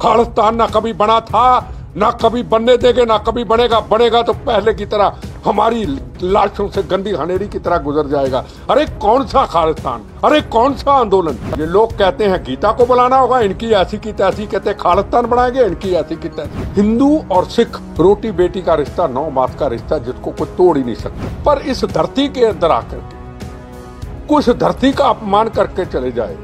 खालिस्तान ना कभी बना था, ना कभी बनने देंगे, ना कभी बनेगा। बनेगा तो पहले की तरह हमारी लाशों से गंदी हनेरी की तरह गुजर जाएगा। अरे कौन सा खालिस्तान, अरे कौन सा आंदोलन। ये लोग कहते हैं गीता को बुलाना होगा, इनकी ऐसी की तैसी, कहते हैं खालिस्तान बनाएंगे, इनकी ऐसी की तैसी। हिंदू और सिख रोटी बेटी का रिश्ता, 9 मास का रिश्ता, जिसको कोई तोड़ ही नहीं सकता। पर इस धरती के अंदर आकर के कुछ धरती का अपमान करके चले जाए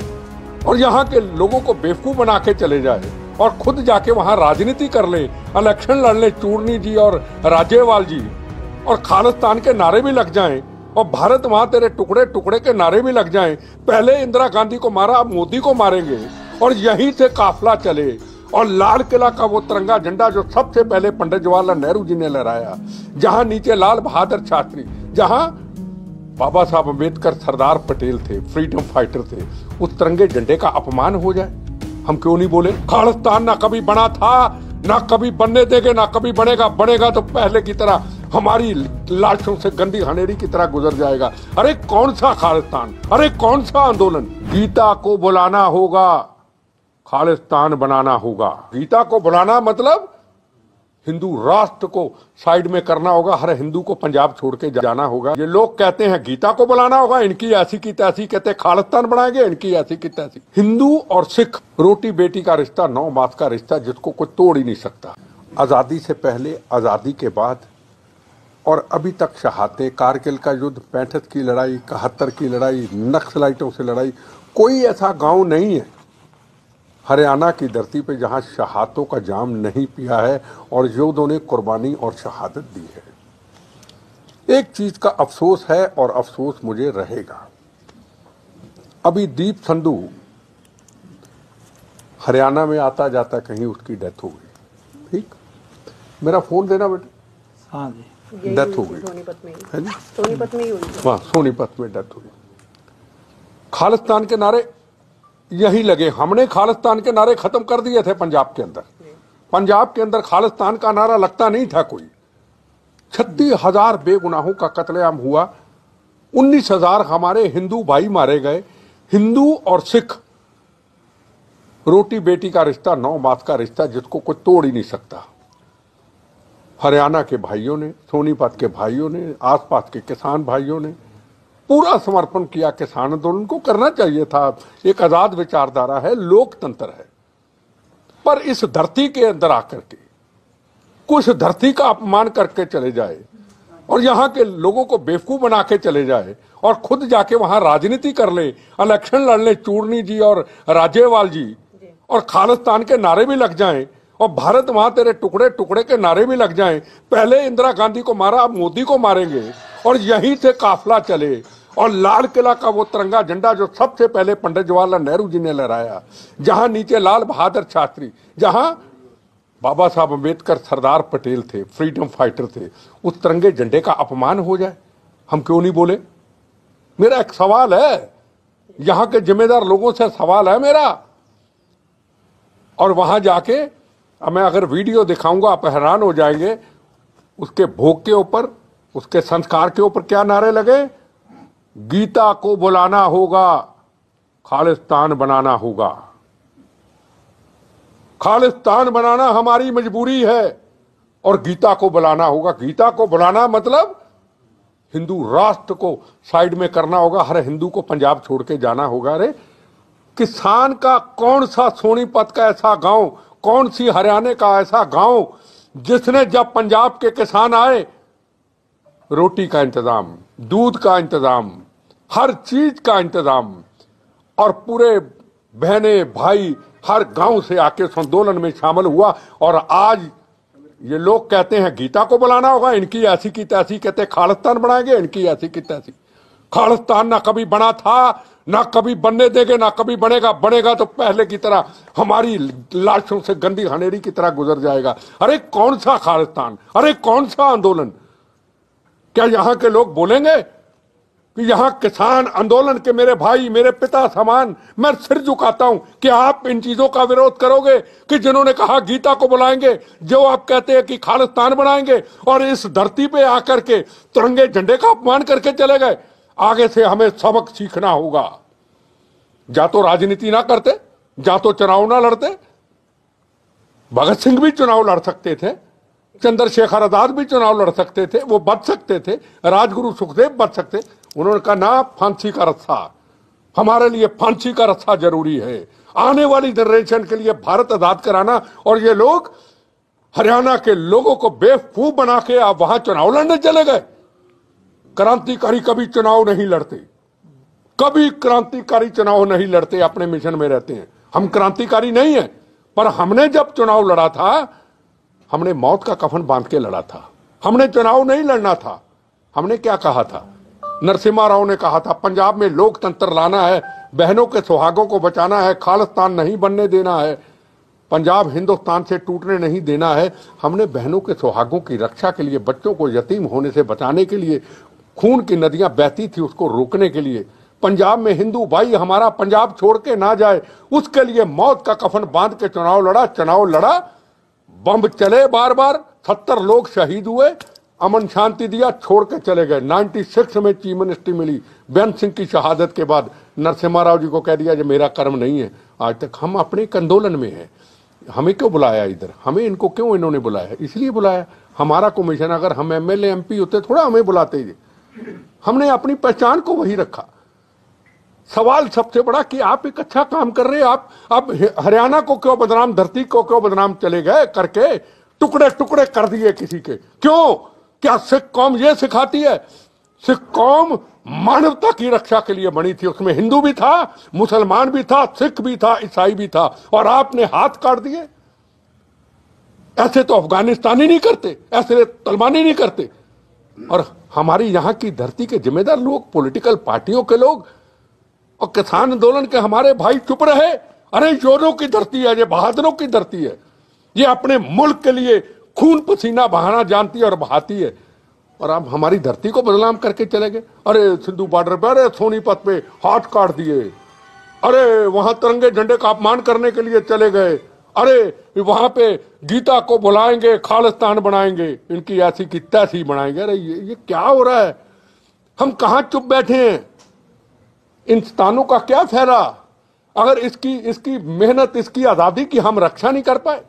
और यहाँ के लोगों को बेवकूफ बना के चले जाए और खुद जाके वहां राजनीति कर ले, इलेक्शन लड़ ले, चूरनी जी और राजेवाल जी, और खालिस्तान के नारे भी लग जाएं और भारत मां तेरे टुकड़े टुकड़े के नारे भी लग जाएं। पहले इंदिरा गांधी को मारा, अब मोदी को मारेंगे और यहीं से काफिला चले। और लाल किला का वो तिरंगा झंडा जो सबसे पहले पंडित जवाहरलाल नेहरू जी ने लहराया, जहां नीचे लाल बहादुर शास्त्री, जहां बाबा साहब अम्बेडकर सरदार पटेल थे, फ्रीडम फाइटर थे, उस तिरंगे झंडे का अपमान हो जाए, हम क्यों नहीं बोले? खालिस्तान ना कभी बना था, ना कभी बनने देंगे, ना कभी बनेगा। बनेगा तो पहले की तरह हमारी लाशों से गंदी हनेरी की तरह गुजर जाएगा। अरे कौन सा खालिस्तान, अरे कौन सा आंदोलन। गीता को बुलाना होगा, खालिस्तान बनाना होगा। गीता को बुलाना मतलब हिंदू राष्ट्र को साइड में करना होगा, हर हिंदू को पंजाब छोड़ के जाना होगा। ये लोग कहते हैं गीता को बुलाना होगा, इनकी ऐसी की तैसी, कहते हैं खालिस्तान बनाएंगे, इनकी ऐसी की तैसी। हिंदू और सिख रोटी बेटी का रिश्ता, 9 मास का रिश्ता, जिसको कोई तोड़ ही नहीं सकता। आजादी से पहले, आजादी के बाद और अभी तक शहादतें, कारगिल का युद्ध, 65 की लड़ाई, 71 की लड़ाई, नक्सलाइटों से लड़ाई, कोई ऐसा गांव नहीं है हरियाणा की धरती पे जहां शहादतों का जाम नहीं पिया है और योधों ने कुर्बानी और शहादत दी है। एक चीज का अफसोस है और अफसोस मुझे रहेगा। अभी दीप संधू हरियाणा में आता जाता कहीं उसकी डेथ हो गई। ठीक, मेरा फोन देना बेटे। हाँ जी, डेथ हो गई सोनीपत में है जी, सोनीपत में ही हुई। हाँ, सोनीपत में डेथ हुई। खालिस्तान के नारे यही लगे। हमने खालिस्तान के नारे खत्म कर दिए थे पंजाब के अंदर। पंजाब के अंदर खालिस्तान का नारा लगता नहीं था कोई। 36,000 बेगुनाहों का कत्लेआम हुआ, 19,000 हमारे हिंदू भाई मारे गए। हिंदू और सिख रोटी बेटी का रिश्ता, 9 मास का रिश्ता, जिसको कोई तोड़ ही नहीं सकता। हरियाणा के भाइयों ने, सोनीपत के भाइयों ने, आसपास के किसान भाइयों ने पूरा समर्पण किया। किसान आंदोलन को करना चाहिए था, एक आजाद विचारधारा है, लोकतंत्र है। पर इस धरती के अंदर आकर के कुछ धरती का अपमान करके चले जाए और यहाँ के लोगों को बेवकूफ बना के चले जाए और खुद जाके वहां राजनीति कर ले, इलेक्शन लड़ ले, चूरनी जी और राजेवाल जी, और खालिस्तान के नारे भी लग जाएं और भारत मां तेरे टुकड़े टुकड़े के नारे भी लग जाएं। पहले इंदिरा गांधी को मारा, अब मोदी को मारेंगे और यहीं से काफिला चले। और लाल किला का वो तिरंगा झंडा जो सबसे पहले पंडित जवाहरलाल नेहरू जी ने लहराया, जहां नीचे लाल बहादुर शास्त्री, जहां बाबा साहब अम्बेडकर सरदार पटेल थे, फ्रीडम फाइटर थे, उस तिरंगे झंडे का अपमान हो जाए, हम क्यों नहीं बोले? मेरा एक सवाल है, यहां के जिम्मेदार लोगों से सवाल है मेरा। और वहां जाके मैं अगर वीडियो दिखाऊंगा आप हैरान हो जाएंगे। उसके भोग के ऊपर, उसके संस्कार के ऊपर क्या नारे लगे? गीता को बुलाना होगा, खालिस्तान बनाना होगा। खालिस्तान बनाना हमारी मजबूरी है और गीता को बुलाना होगा। गीता को बुलाना मतलब हिंदू राष्ट्र को साइड में करना होगा, हर हिंदू को पंजाब छोड़ के जाना होगा। अरे किसान का कौन सा सोनीपत का ऐसा गांव, कौन सी हरियाणा का ऐसा गांव जिसने, जब पंजाब के किसान आए, रोटी का इंतजाम, दूध का इंतजाम, हर चीज का इंतजाम, और पूरे बहने भाई हर गांव से आके उस आंदोलन में शामिल हुआ। और आज ये लोग कहते हैं गीता को बुलाना होगा, इनकी ऐसी की तैसी, कहते हैं खालिस्तान बनाएंगे, इनकी ऐसी की तैसी। खालिस्तान ना कभी बना था, ना कभी बनने देंगे, ना कभी बनेगा। बनेगा तो पहले की तरह हमारी लाशों से गंदी हनेरी की तरह गुजर जाएगा। अरे कौन सा खालिस्तान, अरे कौन सा आंदोलन। क्या यहां के लोग बोलेंगे कि यहां किसान आंदोलन के मेरे भाई, मेरे पिता समान, मैं सिर झुकाता हूं कि आप इन चीजों का विरोध करोगे कि जिन्होंने कहा गीता को बुलाएंगे, जो आप कहते हैं कि खालिस्तान बनाएंगे, और इस धरती पे आकर के तिरंगे झंडे का अपमान करके चले गए। आगे से हमें सबक सीखना होगा। जा तो राजनीति ना करते, जा तो चुनाव ना लड़ते, भगत सिंह भी चुनाव लड़ सकते थे, चंद्रशेखर आजाद भी चुनाव लड़ सकते थे, वो बच सकते थे, राजगुरु सुखदेव बच सकते। उन्होंने कहा ना, फांसी का रस्सा, हमारे लिए फांसी का रस्सा जरूरी है, आने वाली जनरेशन के लिए भारत आजाद कराना। और ये लोग हरियाणा के लोगों को बेवकूफ बना के आप वहां चुनाव लड़ने चले गए। क्रांतिकारी कभी चुनाव नहीं लड़ते, कभी क्रांतिकारी चुनाव नहीं लड़ते, अपने मिशन में रहते हैं। हम क्रांतिकारी नहीं है, पर हमने जब चुनाव लड़ा था, हमने मौत का कफन बांध के लड़ा था। हमने चुनाव नहीं लड़ना था। हमने क्या कहा था? नरसिम्हा राव ने कहा था पंजाब में लोकतंत्र लाना है, बहनों के सुहागों को बचाना है, खालिस्तान नहीं बनने देना है, पंजाब हिंदुस्तान से टूटने नहीं देना है। हमने बहनों के सुहागों की रक्षा के लिए, बच्चों को यतीम होने से बचाने के लिए, खून की नदियां बहती थी उसको रोकने के लिए, पंजाब में हिंदू भाई हमारा पंजाब छोड़ के ना जाए, उसके लिए मौत का कफन बांध के चुनाव लड़ा। बम चले बार बार, 70 लोग शहीद हुए, अमन शांति दिया, छोड़ के चले गए। 96 में चीफ मिनिस्ट्री मिली बेअंत सिंह की शहादत के बाद। नरसिम्हा राव जी को कह दिया जो मेरा कर्म नहीं है। आज तक हम अपने एक आंदोलन में हैं। हमें क्यों बुलाया इधर? हमें इनको क्यों इन्होंने बुलाया? इसलिए बुलाया, हमारा कमीशन। अगर हम एमएलए एमपी होते थोड़ा हमें बुलाते ही। हमने अपनी पहचान को वही रखा। सवाल सबसे बड़ा कि आप एक अच्छा काम कर रहे हैं, आप हरियाणा को क्यों बदनाम, धरती को क्यों बदनाम चले गए करके, टुकड़े टुकड़े कर दिए किसी के। क्यों? क्या सिख कौम ये सिखाती है? सिख कौम मानवता की रक्षा के लिए बनी थी, उसमें हिंदू भी था, मुसलमान भी था, सिख भी था, ईसाई भी था, और आपने हाथ काट दिए। ऐसे तो अफगानिस्तानी नहीं करते, ऐसे तलिबानी नहीं करते। और हमारी यहां की धरती के जिम्मेदार लोग, पॉलिटिकल पार्टियों के लोग और किसान आंदोलन के हमारे भाई चुप रहे। अरे योधों की धरती है, ये बहादुरों की धरती है, ये अपने मुल्क के लिए खून पसीना बहाना जानती है और बहाती है। और आप हमारी धरती को बदनाम करके चले गए। अरे सिंधु बॉर्डर पे, अरे सोनीपत पे हाथ काट दिए, अरे वहां तिरंगे झंडे का अपमान करने के लिए चले गए, अरे वहां पे गीता को बुलाएंगे, खालिस्तान बनाएंगे, इनकी ऐसी की तैसी बनाएंगे। अरे ये क्या हो रहा है? हम कहां चुप बैठे हैं? इन स्थानों का क्या फायदा अगर इसकी मेहनत, इसकी आजादी की हम रक्षा नहीं कर पाए?